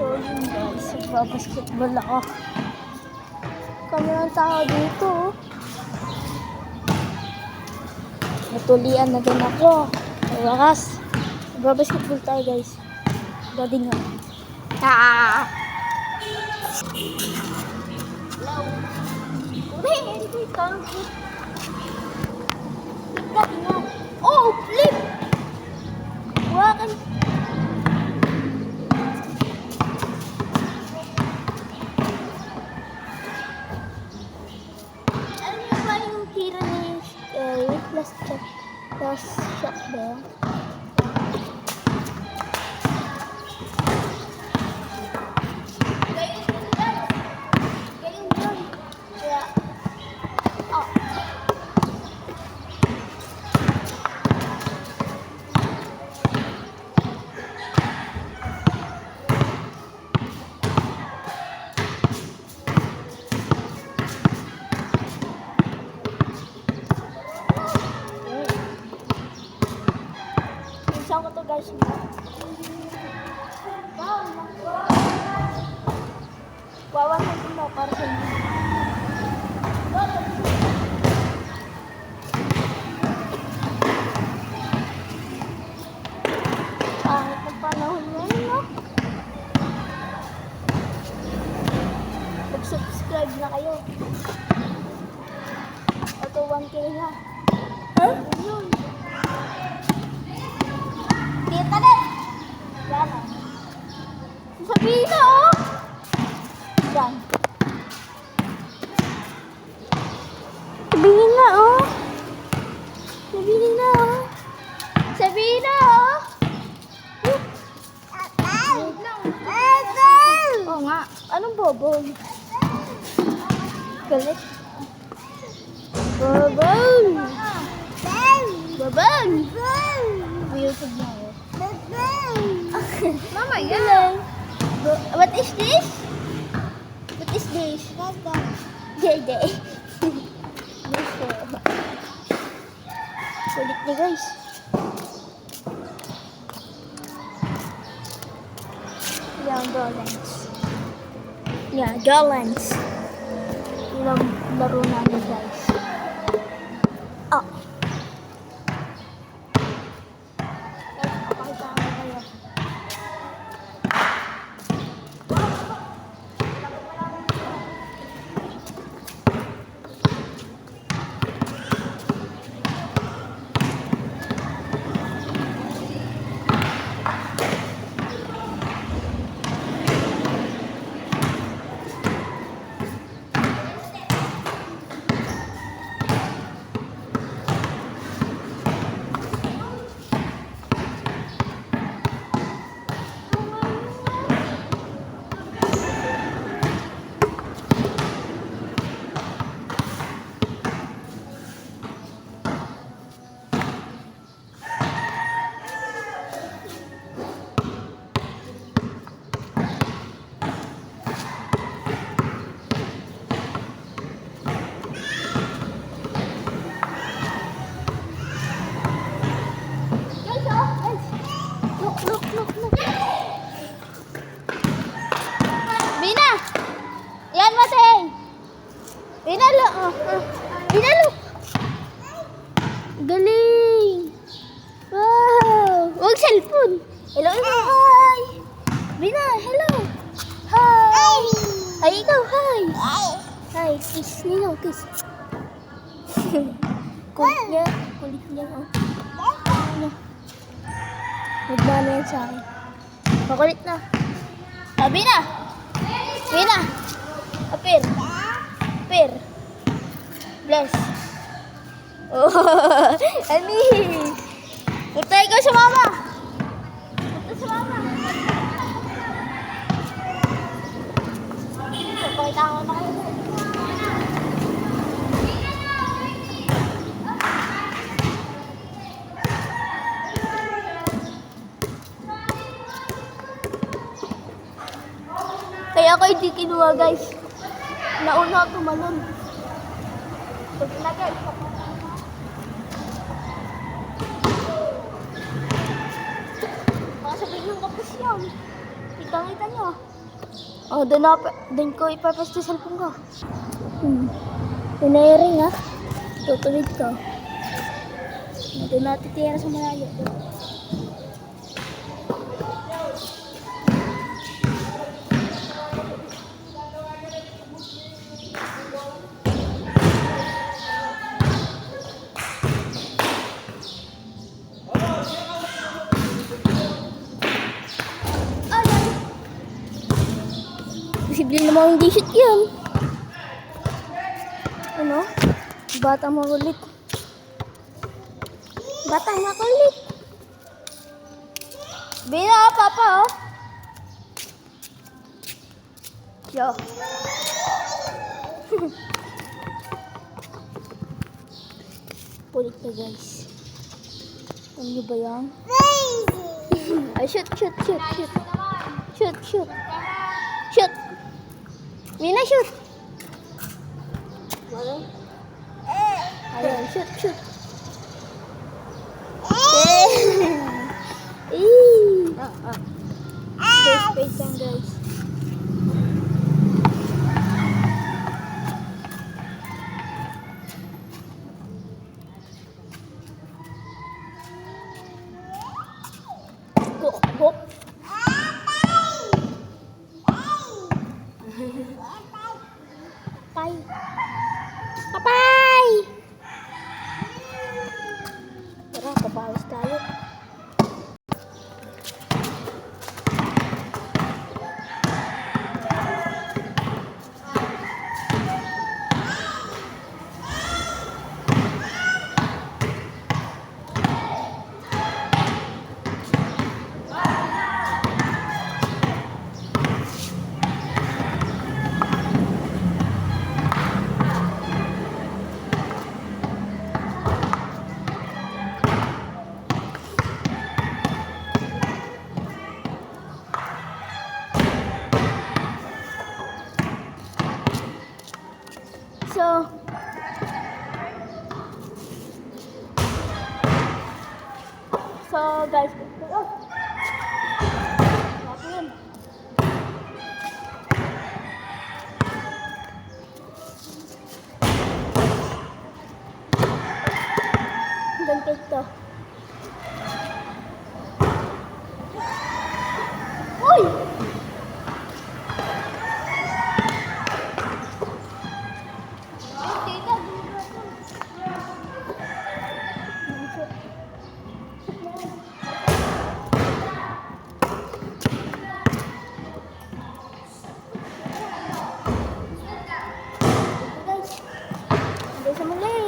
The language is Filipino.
So yun guys, magbabasketball ako. Kami ng tao dito. Natulian na din ako. Sa wakas, magbabasketball tayo guys. Daddy nga. Ah! Hello. Wait, wait, don't flip. Daddy nga. Oh, flip! Wakan. Last shot ba? Saan ko to guys? Wawasan ko na para sa inyo. Pangit ng panahon ngayon, no? Mag-subscribe na kayo. Ito 1K na. Huh? Yun. Kita deh. Yan. Sabihin na, oh. Yan. Sabihin na, oh. Sabihin na, oh. Sabihin na, oh. Oo nga. Anong bobol? Galit. Bobol. Bobol. YouTube na, oh. Mama, yeah. What is this? What is this? Dede. Sulit na guys. Yan, Golans. Yan, Golans. Ilang laro namin guys. Oh. Binalo! Galing! Wow! Huwag cellphone! Hello, hello! Hi! Bina, hello! Hi! Ay, ikaw, hi! Hi, kiss nino, kiss. Kulit niya, oh. Nagmano yan sa akin. Makulit na. Bina! Bina! Apir! Apir! Bless. Oh, Ani. Punta ikaw sa mama. Punta sa mama. Pakita ko na kayo. Kaya ako hindi kinuha guys. Nauna ako tumalon. Pag ilagay, baka sabihin yung kapos yun. Kitang-kita nyo. Oh, doon ko ipapasto sa cellphone ko. Pinayaring ha. Tutuwid ko. Doon natitira sa malayo. Posible namang hindi shoot yun. Ano? Batang makulit. Batang makulit. Bila papa oh. Yo. Kulit na guys. Ano nyo ba yan? Ay, shoot. Shoot. Mina, shoot. Ayan, shoot. First base lang guys. Hop. Papay! Tara, papawas tayo. So guys, ganito ito. Uy! Guys, hanggang sa muli.